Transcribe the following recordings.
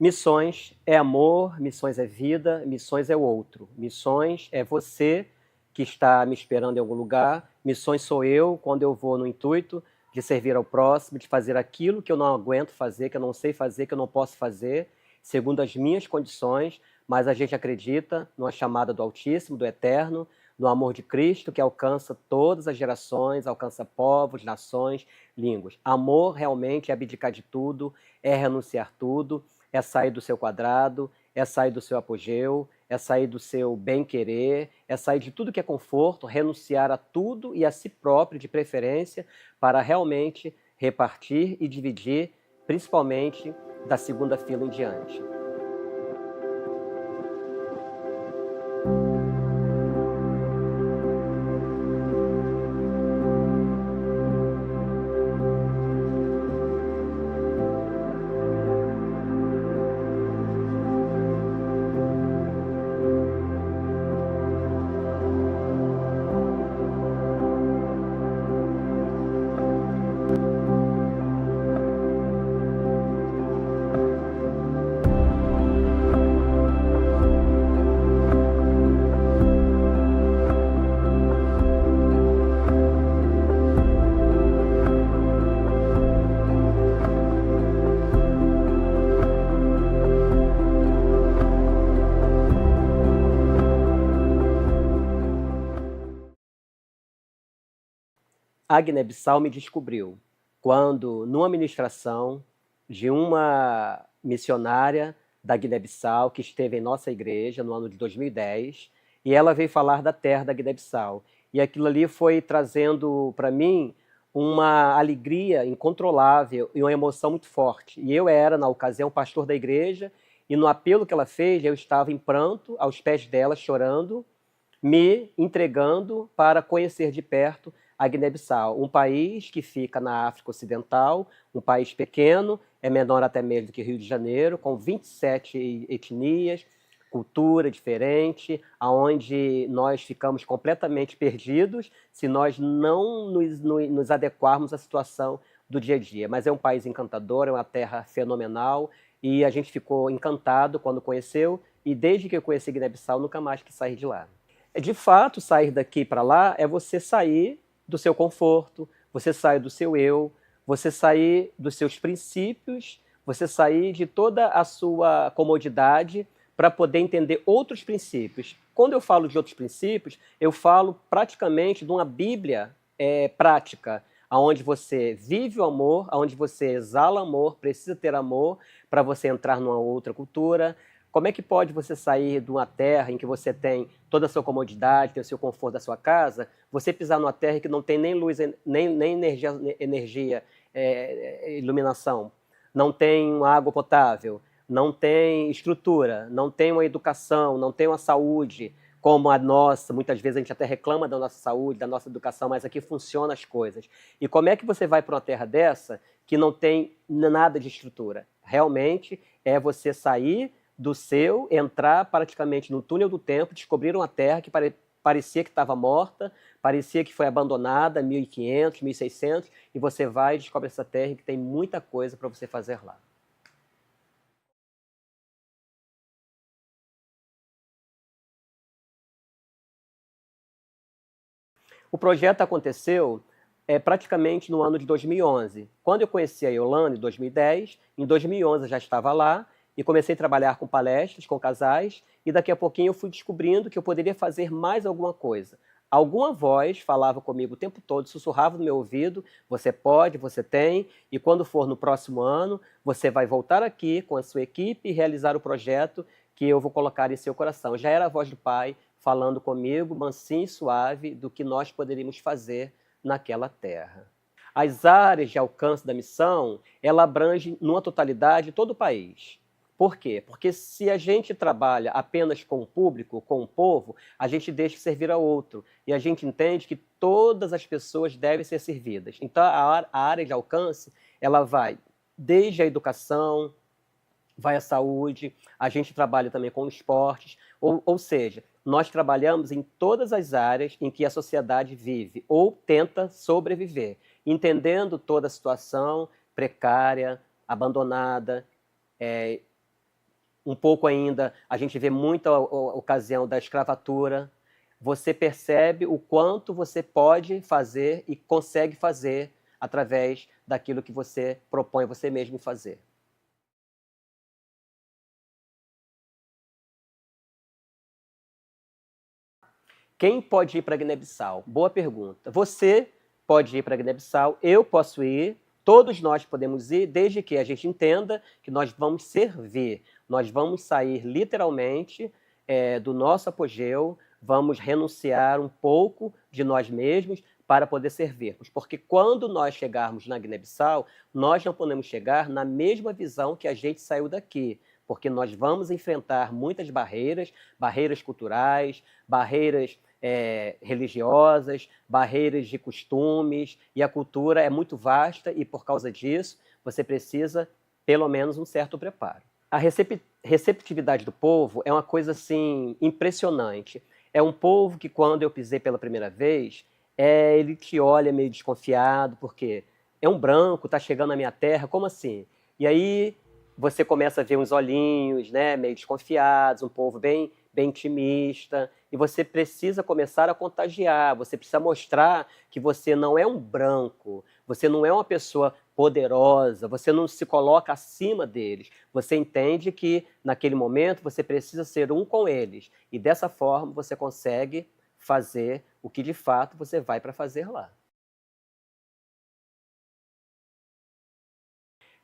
Missões é amor, missões é vida, missões é o outro. Missões é você que está me esperando em algum lugar. Missões sou eu quando eu vou no intuito de servir ao próximo, de fazer aquilo que eu não aguento fazer, que eu não sei fazer, que eu não posso fazer, segundo as minhas condições, mas a gente acredita numa chamada do Altíssimo, do Eterno, no amor de Cristo que alcança todas as gerações, alcança povos, nações, línguas. Amor realmente é abdicar de tudo, é renunciar tudo, é sair do seu quadrado, é sair do seu apogeu, é sair do seu bem-querer, é sair de tudo que é conforto, renunciar a tudo e a si próprio, de preferência, para realmente repartir e dividir, principalmente da segunda fila em diante. A Guiné-Bissau me descobriu quando, numa ministração de uma missionária da Guiné-Bissau que esteve em nossa igreja no ano de 2010, e ela veio falar da terra da Guiné-Bissau. E aquilo ali foi trazendo para mim uma alegria incontrolável e uma emoção muito forte. E eu era, na ocasião, pastor da igreja, e no apelo que ela fez, eu estava em pranto, aos pés dela, chorando, me entregando para conhecer de perto a Guiné-Bissau, um país que fica na África Ocidental, um país pequeno, é menor até mesmo do que Rio de Janeiro, com 27 etnias, cultura diferente, aonde nós ficamos completamente perdidos se nós não nos adequarmos à situação do dia a dia. Mas é um país encantador, é uma terra fenomenal, e a gente ficou encantado quando conheceu, e desde que eu conheci Guiné-Bissau, nunca mais quis sair de lá. De fato, sair daqui para lá é você sair do seu conforto, você sair do seu eu, você sair dos seus princípios, você sair de toda a sua comodidade para poder entender outros princípios. Quando eu falo de outros princípios, eu falo praticamente de uma Bíblia prática, onde você vive o amor, onde você exala amor, precisa ter amor para você entrar numa outra cultura. Como é que pode você sair de uma terra em que você tem toda a sua comodidade, tem o seu conforto da sua casa, você pisar numa terra que não tem nem luz, nem energia, iluminação, não tem água potável, não tem estrutura, não tem uma educação, não tem uma saúde como a nossa. Muitas vezes a gente até reclama da nossa saúde, da nossa educação, mas aqui funcionam as coisas. E como é que você vai para uma terra dessa que não tem nada de estrutura? Realmente é você sair do seu, entrar praticamente no túnel do tempo, descobrir uma terra que parecia que estava morta, parecia que foi abandonada, 1500, 1600, e você vai e descobre essa terra que tem muita coisa para você fazer lá. O projeto aconteceu praticamente no ano de 2011. Quando eu conheci a Yolanda, em 2010, em 2011 eu já estava lá, e comecei a trabalhar com palestras, com casais, e daqui a pouquinho eu fui descobrindo que eu poderia fazer mais alguma coisa. Alguma voz falava comigo o tempo todo, sussurrava no meu ouvido: você pode, você tem, e quando for no próximo ano, você vai voltar aqui com a sua equipe e realizar o projeto que eu vou colocar em seu coração. Já era a voz do Pai falando comigo, mansinho e suave, do que nós poderíamos fazer naquela terra. As áreas de alcance da missão, ela abrange, numa totalidade, todo o país. Por quê? Porque se a gente trabalha apenas com o público, com o povo, a gente deixa de servir ao outro. E a gente entende que todas as pessoas devem ser servidas. Então, a área de alcance, ela vai desde a educação, vai à saúde, a gente trabalha também com esportes, ou seja, nós trabalhamos em todas as áreas em que a sociedade vive ou tenta sobreviver, entendendo toda a situação precária, abandonada, um pouco ainda, a gente vê muita ocasião da escravatura. Você percebe o quanto você pode fazer e consegue fazer através daquilo que você propõe você mesmo fazer. Quem pode ir para Guiné-Bissau? Boa pergunta. Você pode ir para Guiné-Bissau, eu posso ir, todos nós podemos ir, desde que a gente entenda que nós vamos servir, nós vamos sair literalmente do nosso apogeu, vamos renunciar um pouco de nós mesmos para poder servirmos. Porque quando nós chegarmos na Guiné-Bissau, nós não podemos chegar na mesma visão que a gente saiu daqui, porque nós vamos enfrentar muitas barreiras, barreiras culturais, barreiras religiosas, barreiras de costumes, e a cultura é muito vasta e, por causa disso, você precisa, pelo menos, um certo preparo. A receptividade do povo é uma coisa assim impressionante. É um povo que, quando eu pisei pela primeira vez, ele te olha meio desconfiado, porque é um branco, está chegando na minha terra, como assim? E aí você começa a ver uns olhinhos, né, meio desconfiados, um povo bem intimista, e você precisa começar a contagiar, você precisa mostrar que você não é um branco, você não é uma pessoa poderosa, você não se coloca acima deles, você entende que naquele momento você precisa ser um com eles, e dessa forma você consegue fazer o que de fato você vai para fazer lá.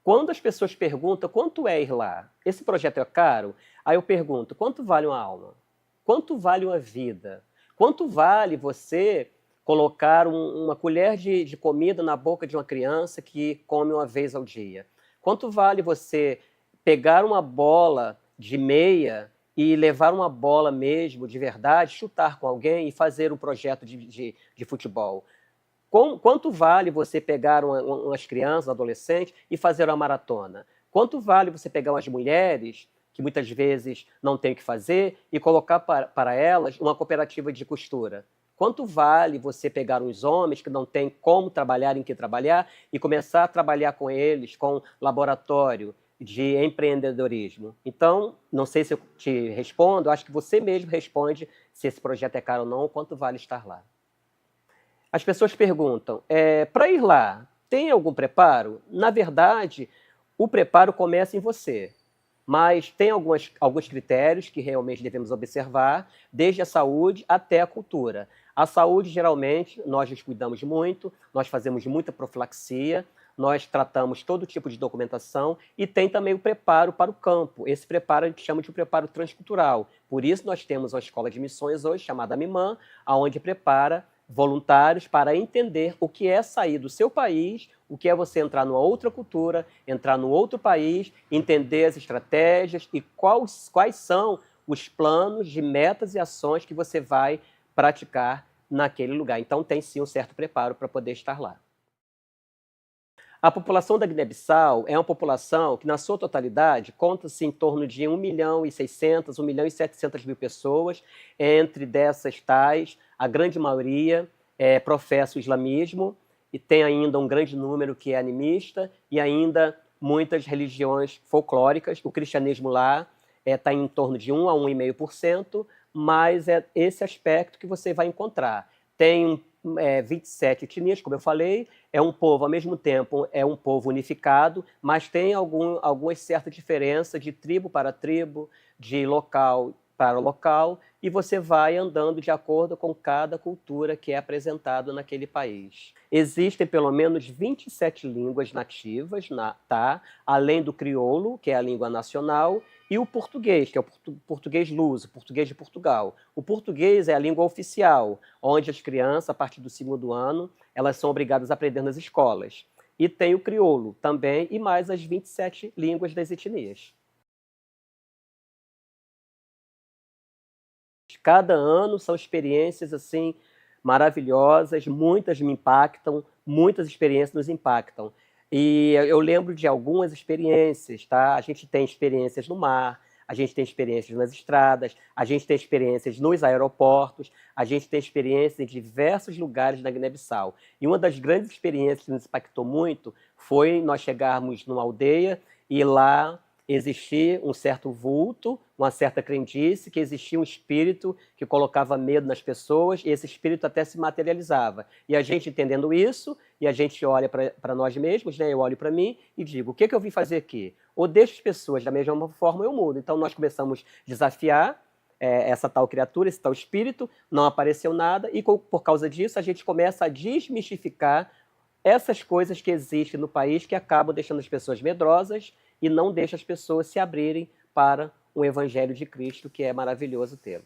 Quando as pessoas perguntam quanto é ir lá, esse projeto é caro? Aí eu pergunto, quanto vale uma alma? Quanto vale uma vida? Quanto vale você colocar uma colher de comida na boca de uma criança que come uma vez ao dia? Quanto vale você pegar uma bola de meia e levar uma bola mesmo, de verdade, chutar com alguém e fazer um projeto de futebol? Quanto vale você pegar umas crianças, adolescentes, e fazer uma maratona? Quanto vale você pegar umas mulheres, que muitas vezes não têm o que fazer, e colocar para elas uma cooperativa de costura? Quanto vale você pegar uns homens que não têm como trabalhar, em que trabalhar, e começar a trabalhar com eles, com laboratório de empreendedorismo? Então, não sei se eu te respondo, acho que você mesmo responde se esse projeto é caro ou não, quanto vale estar lá. As pessoas perguntam, para ir lá, tem algum preparo? Na verdade, o preparo começa em você, mas tem alguns critérios que realmente devemos observar, desde a saúde até a cultura. A saúde, geralmente, nós nos cuidamos muito, nós fazemos muita profilaxia, nós tratamos todo tipo de documentação e tem também o preparo para o campo. Esse preparo a gente chama de preparo transcultural. Por isso nós temos uma escola de missões hoje, chamada MIMAM, onde prepara voluntários para entender o que é sair do seu país, o que é você entrar numa outra cultura, entrar num outro país, entender as estratégias e quais são os planos de metas e ações que você vai praticar naquele lugar. Então tem sim um certo preparo para poder estar lá. A população da Guiné-Bissau é uma população que, na sua totalidade, conta-se em torno de 1.600.000, 1.700.000 pessoas. Entre dessas tais, a grande maioria professa o islamismo, e tem ainda um grande número que é animista, e ainda muitas religiões folclóricas. O cristianismo lá está em torno de 1 a 1,5%, mas é esse aspecto que você vai encontrar. Tem 27 etnias, como eu falei, é um povo, ao mesmo tempo, é um povo unificado, mas tem algumas certas diferenças de tribo para tribo, de local para local, e você vai andando de acordo com cada cultura que é apresentada naquele país. Existem pelo menos 27 línguas nativas, tá? Além do crioulo, que é a língua nacional, e o português, que é o português luso, português de Portugal. O português é a língua oficial, onde as crianças, a partir do 2º ano, elas são obrigadas a aprender nas escolas. E tem o crioulo também, e mais as 27 línguas das etnias. Cada ano são experiências assim maravilhosas, muitas me impactam, muitas experiências nos impactam. E eu lembro de algumas experiências, tá? A gente tem experiências no mar, a gente tem experiências nas estradas, a gente tem experiências nos aeroportos, a gente tem experiências em diversos lugares da Guiné-Bissau. E uma das grandes experiências que nos impactou muito foi nós chegarmos numa aldeia e lá existir um certo vulto, uma certa crendice, que existia um espírito que colocava medo nas pessoas, e esse espírito até se materializava. E a gente entendendo isso, e a gente olha para nós mesmos, né? Eu olho para mim e digo, o que eu vim fazer aqui? Ou deixo as pessoas da mesma forma eu mudo. Então nós começamos a desafiar essa tal criatura, esse tal espírito, não apareceu nada, e por causa disso a gente começa a desmistificar essas coisas que existem no país que acabam deixando as pessoas medrosas e não deixam as pessoas se abrirem para o Evangelho de Cristo, que é maravilhoso tê-lo.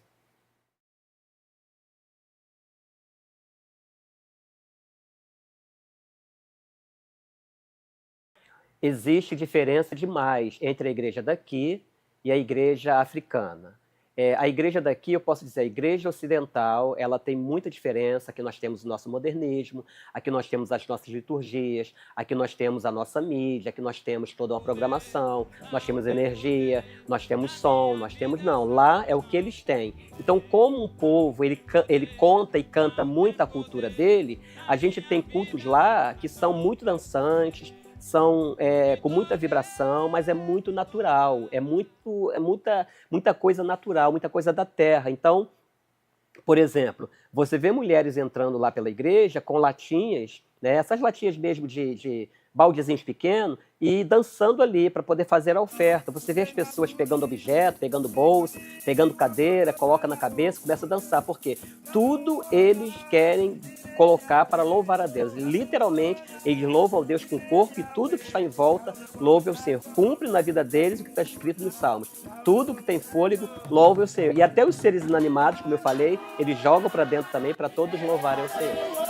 Existe diferença demais entre a igreja daqui e a igreja africana. A igreja daqui, eu posso dizer, a igreja ocidental, ela tem muita diferença. Aqui nós temos o nosso modernismo, aqui nós temos as nossas liturgias, aqui nós temos a nossa mídia, aqui nós temos toda uma programação, nós temos energia, nós temos som, nós temos... Não, lá é o que eles têm. Então, como um povo, ele conta e canta muito a cultura dele, a gente tem cultos lá que são muito dançantes, são com muita vibração, mas é muito natural, é muita coisa natural, muita coisa da terra. Então, por exemplo, você vê mulheres entrando lá pela igreja com latinhas, né, essas latinhas mesmo de baldezinhos pequenos, e dançando ali para poder fazer a oferta. Você vê as pessoas pegando objeto, pegando bolsa, pegando cadeira, coloca na cabeça, começa a dançar. Por quê? Tudo eles querem colocar para louvar a Deus. Literalmente, eles louvam a Deus com o corpo, e tudo que está em volta louva o Senhor. Cumpre na vida deles o que está escrito nos Salmos. Tudo que tem fôlego, louva o Senhor. E até os seres inanimados, como eu falei, eles jogam para dentro também, para todos louvarem o Senhor.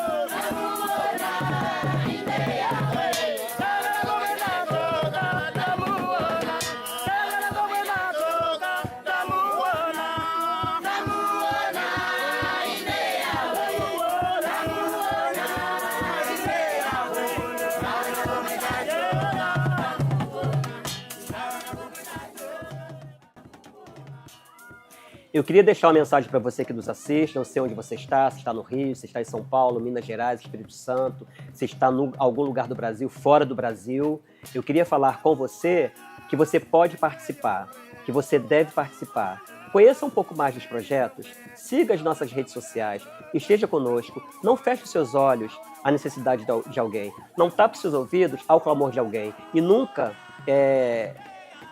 Eu queria deixar uma mensagem para você que nos assiste, não sei onde você está, se está no Rio, se está em São Paulo, Minas Gerais, Espírito Santo, se está em algum lugar do Brasil, fora do Brasil. Eu queria falar com você que você pode participar, que você deve participar. Conheça um pouco mais dos projetos, siga as nossas redes sociais, esteja conosco, não feche os seus olhos à necessidade de alguém, não tape seus ouvidos ao clamor de alguém e nunca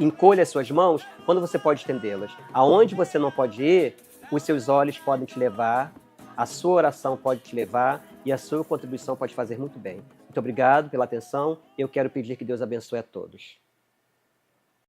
encolha as suas mãos quando você pode estendê-las. Aonde você não pode ir, os seus olhos podem te levar, a sua oração pode te levar e a sua contribuição pode fazer muito bem. Muito obrigado pela atenção. Eu quero pedir que Deus abençoe a todos.